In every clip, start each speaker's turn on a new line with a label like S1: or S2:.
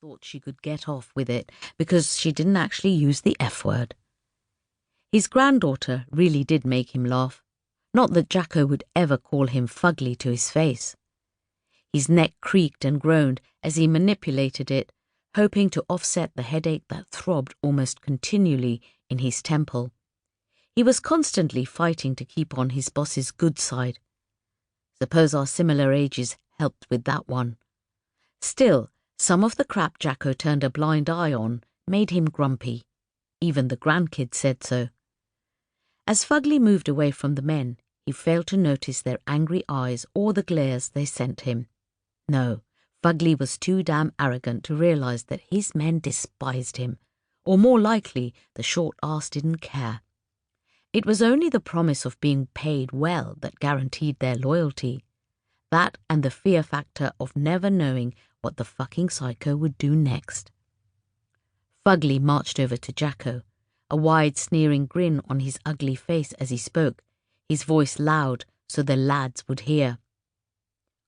S1: thought she could get off with it because she didn't actually use the F word. His granddaughter really did make him laugh. Not that Jacko would ever call him fugly to his face. His neck creaked and groaned as he manipulated it, hoping to offset the headache that throbbed almost continually in his temple. He was constantly fighting to keep on his boss's good side. Suppose our similar ages helped with that one. Still, some of the crap Jacko turned a blind eye on made him grumpy. Even the grandkids said so. As Fugly moved away from the men, he failed to notice their angry eyes or the glares they sent him. No, Fugly was too damn arrogant to realize that his men despised him, or more likely, the short ass didn't care. It was only the promise of being paid well that guaranteed their loyalty. That and the fear factor of never knowing what the fucking psycho would do next. Fugly marched over to Jacko, a wide sneering grin on his ugly face as he spoke, his voice loud so the lads would hear.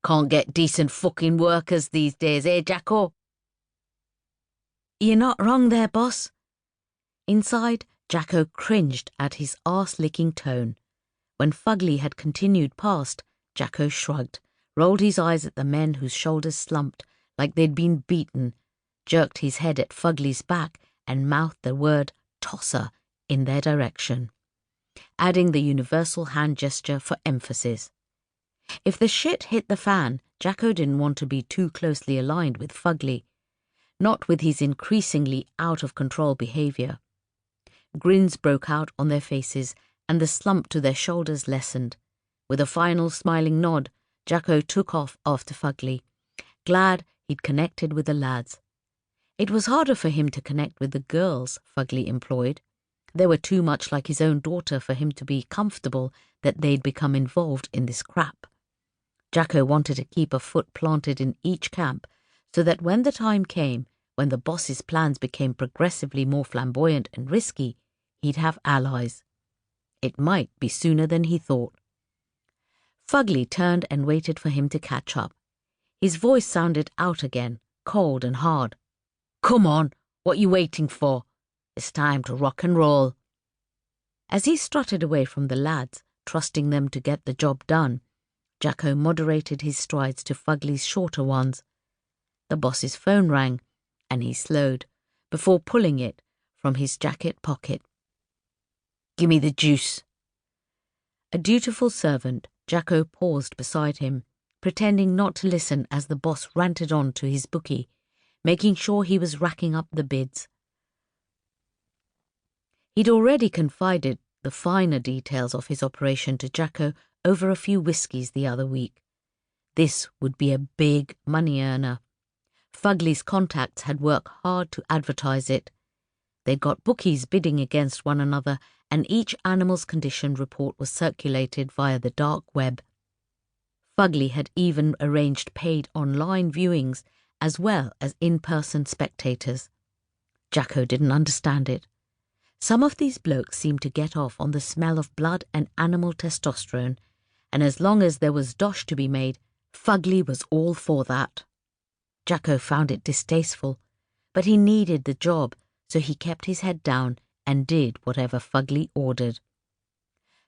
S1: "Can't get decent fucking workers these days, eh, Jacko?" "You're not wrong there, boss." Inside, Jacko cringed at his arse-licking tone. When Fugly had continued past, Jacko shrugged, rolled his eyes at the men whose shoulders slumped like they'd been beaten, jerked his head at Fugly's back and mouthed the word tosser in their direction, adding the universal hand gesture for emphasis. If the shit hit the fan, Jacko didn't want to be too closely aligned with Fugly, not with his increasingly out-of-control behaviour. Grins broke out on their faces and the slump to their shoulders lessened. With a final smiling nod, Jacko took off after Fugly, glad he'd connected with the lads. It was harder for him to connect with the girls Fugly employed. They were too much like his own daughter for him to be comfortable that they'd become involved in this crap. Jacko wanted to keep a foot planted in each camp so that when the time came, when the boss's plans became progressively more flamboyant and risky, he'd have allies. It might be sooner than he thought. Fugly turned and waited for him to catch up. His voice sounded out again, cold and hard. "Come on, what you waiting for? It's time to rock and roll." As he strutted away from the lads, trusting them to get the job done, Jacko moderated his strides to Fugly's shorter ones. The boss's phone rang, and he slowed, before pulling it from his jacket pocket. "Gimme the juice." A dutiful servant, Jacko paused beside him, pretending not to listen as the boss ranted on to his bookie, making sure he was racking up the bids. He'd already confided the finer details of his operation to Jacko over a few whiskies the other week. This would be a big money earner. Fugly's contacts had worked hard to advertise it. They'd got bookies bidding against one another, and each animal's condition report was circulated via the dark web. Fugly had even arranged paid online viewings as well as in-person spectators. Jacko didn't understand it. Some of these blokes seemed to get off on the smell of blood and animal testosterone, and as long as there was dosh to be made, Fugly was all for that. Jacko found it distasteful, but he needed the job, so he kept his head down and did whatever Fugly ordered.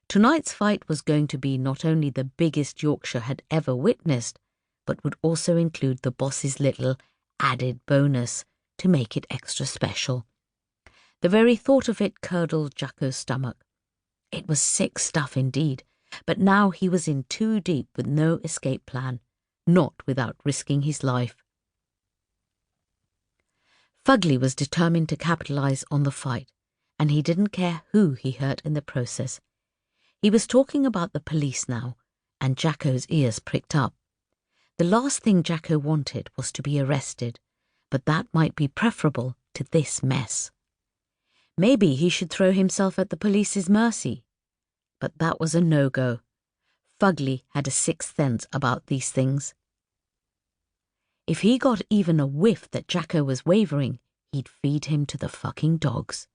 S1: Tonight's fight was going to be not only the biggest Yorkshire had ever witnessed, but would also include the boss's little added bonus to make it extra special. The very thought of it curdled Jacko's stomach. It was sick stuff indeed, but now he was in too deep with no escape plan, not without risking his life. Fugly was determined to capitalize on the fight, and he didn't care who he hurt in the process. He was talking about the police now, and Jacko's ears pricked up. The last thing Jacko wanted was to be arrested, but that might be preferable to this mess. Maybe he should throw himself at the police's mercy. But that was a no-go. Fugly had a sixth sense about these things. If he got even a whiff that Jacko was wavering, he'd feed him to the fucking dogs.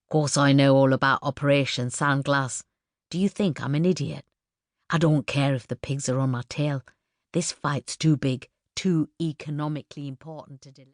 S1: "Course I know all about Operation Sandglass. Do you think I'm an idiot? I don't care if the pigs are on my tail. This fight's too big, too economically important to delay."